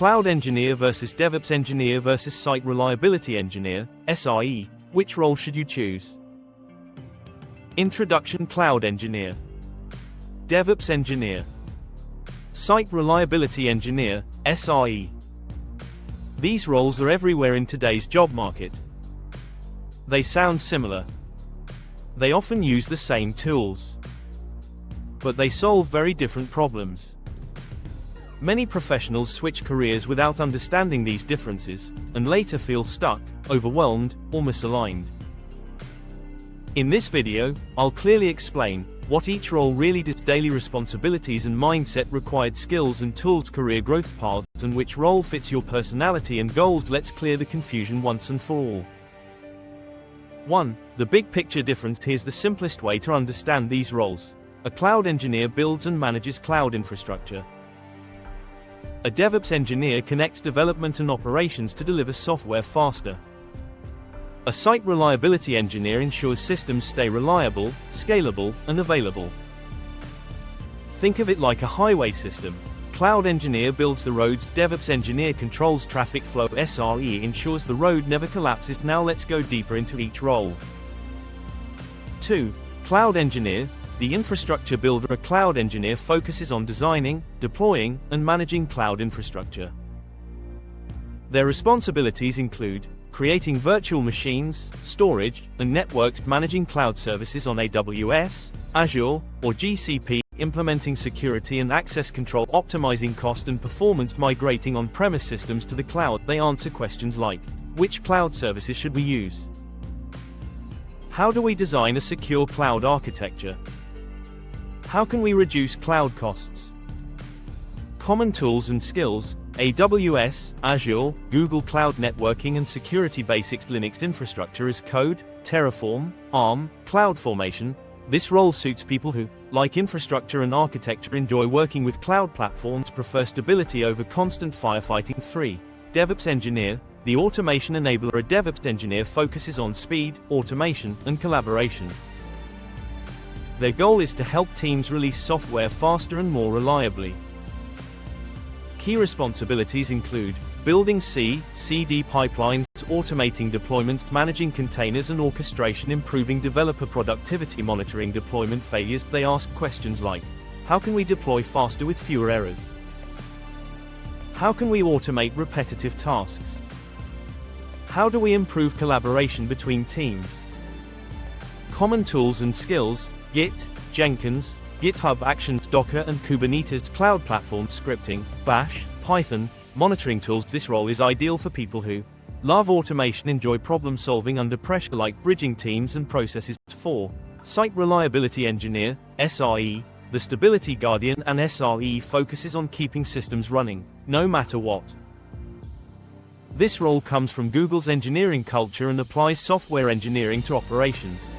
Cloud Engineer versus DevOps Engineer versus Site Reliability Engineer, SRE, which role should you choose? Introduction. Cloud Engineer, DevOps Engineer, Site Reliability Engineer, SRE. These roles are everywhere in today's job market. They sound similar. They often use the same tools. But they solve very different problems. Many professionals switch careers without understanding these differences, and later feel stuck, overwhelmed, or misaligned. In this video, I'll clearly explain what each role really does, daily responsibilities and mindset, required skills and tools, career growth paths, and which role fits your personality and goals. Let's clear the confusion once and for all. 1. The big picture difference. Here's the simplest way to understand these roles. A cloud engineer builds and manages cloud infrastructure. A DevOps engineer connects development and operations to deliver software faster. A site reliability engineer ensures systems stay reliable, scalable, and available. Think of it like a highway system. Cloud engineer builds the roads, DevOps engineer controls traffic flow, SRE ensures the road never collapses. Now let's go deeper into each role. 2. Cloud engineer, the infrastructure builder. A cloud engineer focuses on designing, deploying, and managing cloud infrastructure. Their responsibilities include creating virtual machines, storage, and networks, managing cloud services on AWS, Azure, or GCP, implementing security and access control, optimizing cost and performance, migrating on-premise systems to the cloud. They answer questions like, which cloud services should we use? How do we design a secure cloud architecture? How can we reduce cloud costs? Common tools and skills: AWS, Azure, Google Cloud networking and security basics, Linux infrastructure as code, Terraform, ARM, CloudFormation. This role suits people who, like infrastructure and architecture, enjoy working with cloud platforms, prefer stability over constant firefighting. 3. DevOps engineer, the automation enabler. A DevOps engineer focuses on speed, automation, and collaboration. Their goal is to help teams release software faster and more reliably. Key responsibilities include building CI/CD pipelines, automating deployments, managing containers and orchestration, improving developer productivity, monitoring deployment failures. They ask questions like, how can we deploy faster with fewer errors? How can we automate repetitive tasks? How do we improve collaboration between teams? Common tools and skills: Git, Jenkins, GitHub Actions, Docker and Kubernetes, cloud platform scripting, Bash, Python, monitoring tools. This role is ideal for people who love automation, enjoy problem solving under pressure, like bridging teams and processes. 4. Site reliability engineer, SRE, the stability guardian. An SRE focuses on keeping systems running, no matter what. This role comes from Google's engineering culture and applies software engineering to operations.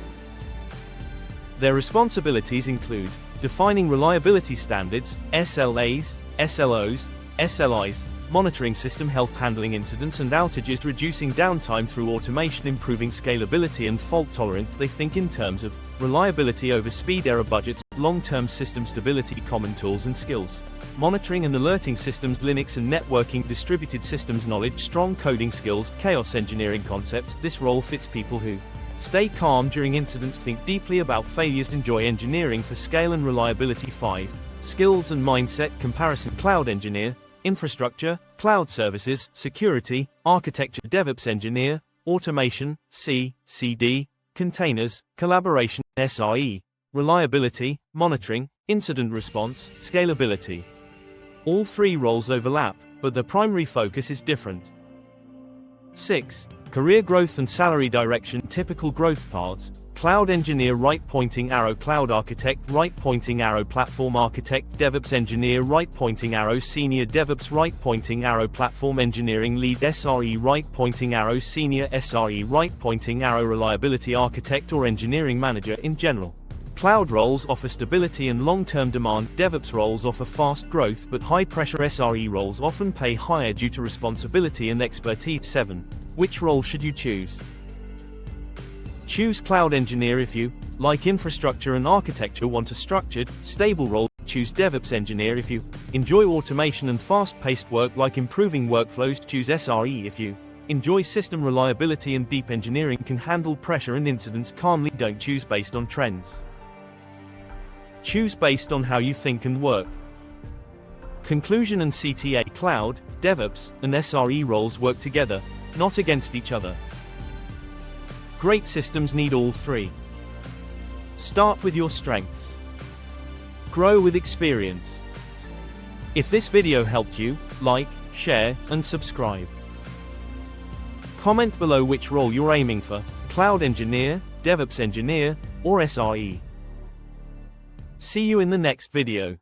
Their responsibilities include defining reliability standards, SLAs, SLOs, SLIs, monitoring system health, handling incidents and outages, reducing downtime through automation, improving scalability and fault tolerance. They think in terms of reliability over speed, error budgets, long-term system stability. Common tools and skills: monitoring and alerting systems, Linux and networking, distributed systems knowledge, strong coding skills, chaos engineering concepts. This role fits people who stay calm during incidents, think deeply about failures, enjoy engineering for scale and reliability. 5. Skills and mindset comparison: cloud engineer, infrastructure, cloud services, security, architecture; DevOps engineer, automation, CI/CD, containers, collaboration; SRE, reliability, monitoring, incident response, scalability. All 3 roles overlap, but the primary focus is different. 6. Career growth and salary direction. Typical growth paths: cloud engineer, right pointing arrow; cloud architect, right pointing arrow; platform architect; DevOps engineer, right pointing arrow; senior DevOps, right pointing arrow; platform engineering lead; SRE, right pointing arrow; senior SRE, right pointing arrow; reliability architect or engineering manager. In general, cloud roles offer stability and long-term demand. DevOps roles offer fast growth but high-pressure. SRE roles often pay higher due to responsibility and expertise. 7. Which role should you choose? Choose cloud engineer if you, like infrastructure and architecture, want a structured, stable role. choose DevOps Engineer. If you enjoy automation and fast-paced work like improving workflows, choose SRE. If you enjoy system reliability and deep engineering, can handle pressure and incidents calmly, don't choose based on trends. Choose based on how you think and work. Conclusion and CTA: Cloud, DevOps, and SRE roles work together, not against each other. Great systems need all three. Start with your strengths. Grow with experience. If this video helped you, like, share, and subscribe. Comment below which role you're aiming for: Cloud Engineer, DevOps Engineer, or SRE. See you in the next video.